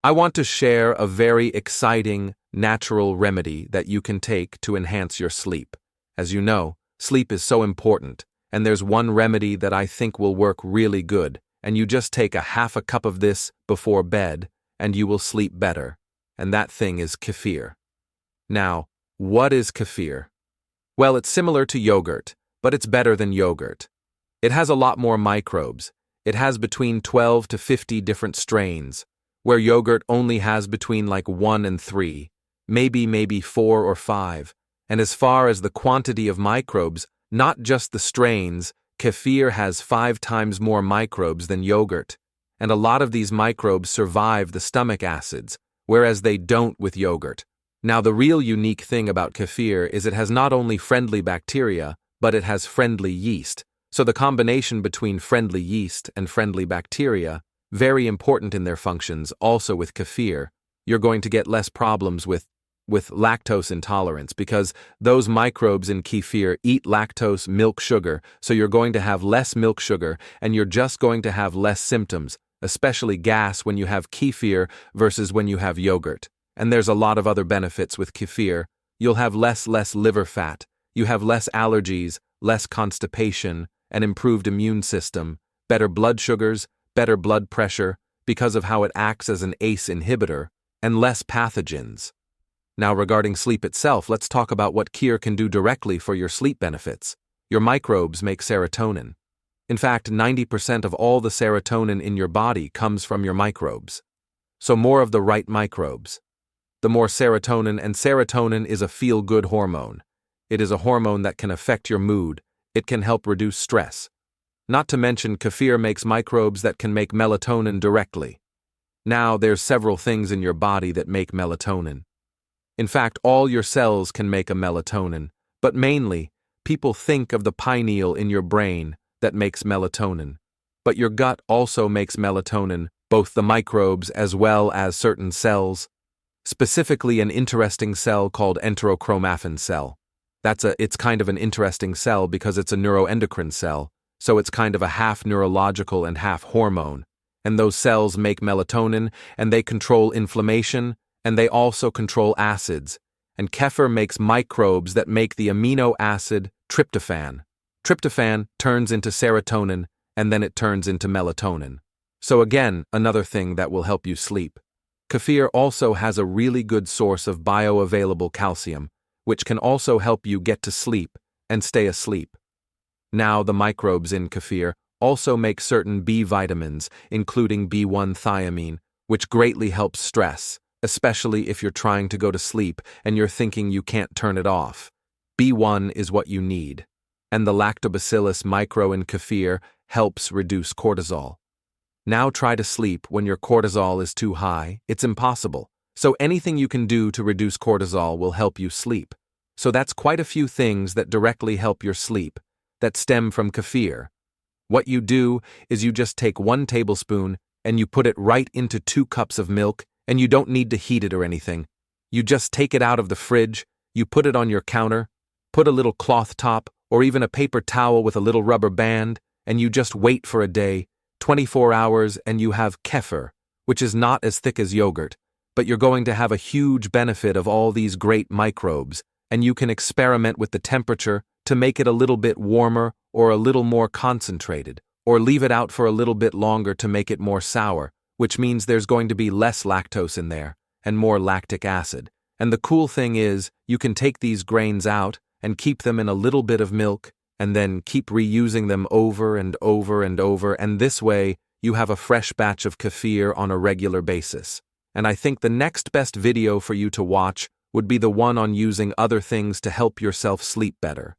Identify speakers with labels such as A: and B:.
A: I want to share a very exciting, natural remedy that you can take to enhance your sleep. As you know, sleep is so important, and there's one remedy that I think will work really good, and you just take a half a cup of this before bed, and you will sleep better. And that thing is kefir. Now, what is kefir? Well, it's similar to yogurt, but it's better than yogurt. It has a lot more microbes. It has between 12 to 50 different strains, where yogurt only has between like 1 and 3, maybe 4 or 5. And as far as the quantity of microbes, not just the strains, kefir has 5 times more microbes than yogurt. And a lot of these microbes survive the stomach acids, whereas they don't with yogurt. Now, the real unique thing about kefir is it has not only friendly bacteria, but it has friendly yeast. So the combination between friendly yeast and friendly bacteria, very important in their functions. Also with kefir, you're going to get less problems with lactose intolerance because those microbes in kefir eat lactose, milk sugar, so you're going to have less milk sugar and you're just going to have less symptoms, especially gas when you have kefir versus when you have yogurt. And there's a lot of other benefits with kefir. You'll have less liver fat, you have less allergies, less constipation, an improved immune system, better blood sugars, better blood pressure because of how it acts as an ACE inhibitor, and less pathogens. Now, regarding sleep itself, let's talk about what kefir can do directly for your sleep benefits. Your microbes make serotonin. In fact, 90% of all the serotonin in your body comes from your microbes. So more of the right microbes. The more serotonin, and serotonin is a feel-good hormone. It is a hormone that can affect your mood. It can help reduce stress. Not to mention, kefir makes microbes that can make melatonin directly. Now, there's several things in your body that make melatonin. In fact, all your cells can make a melatonin, but mainly, people think of the pineal in your brain that makes melatonin. But your gut also makes melatonin, both the microbes as well as certain cells, specifically an interesting cell called enterochromaffin cell. It's kind of an interesting cell because it's a neuroendocrine cell, so it's kind of a half neurological and half hormone. And those cells make melatonin, and they control inflammation, and they also control acids. And kefir makes microbes that make the amino acid tryptophan. Tryptophan turns into serotonin, and then it turns into melatonin. So again, another thing that will help you sleep. Kefir also has a really good source of bioavailable calcium, which can also help you get to sleep and stay asleep. Now, the microbes in kefir also make certain B vitamins, including B1 thiamine, which greatly helps stress, especially if you're trying to go to sleep and you're thinking you can't turn it off. B1 is what you need. And the lactobacillus micro in kefir helps reduce cortisol. Now try to sleep when your cortisol is too high. It's impossible. So anything you can do to reduce cortisol will help you sleep. So that's quite a few things that directly help your sleep, that stem from kefir. What you do is you just take 1 tablespoon and you put it right into 2 cups of milk, and you don't need to heat it or anything. You just take it out of the fridge, you put it on your counter, put a little cloth top or even a paper towel with a little rubber band, and you just wait for a day, 24 hours, and you have kefir, which is not as thick as yogurt, but you're going to have a huge benefit of all these great microbes, and you can experiment with the temperature to make it a little bit warmer or a little more concentrated, or leave it out for a little bit longer to make it more sour, which means there's going to be less lactose in there and more lactic acid. And the cool thing is, you can take these grains out and keep them in a little bit of milk and then keep reusing them over and over and over, and this way you have a fresh batch of kefir on a regular basis. And I think the next best video for you to watch would be the one on using other things to help yourself sleep better.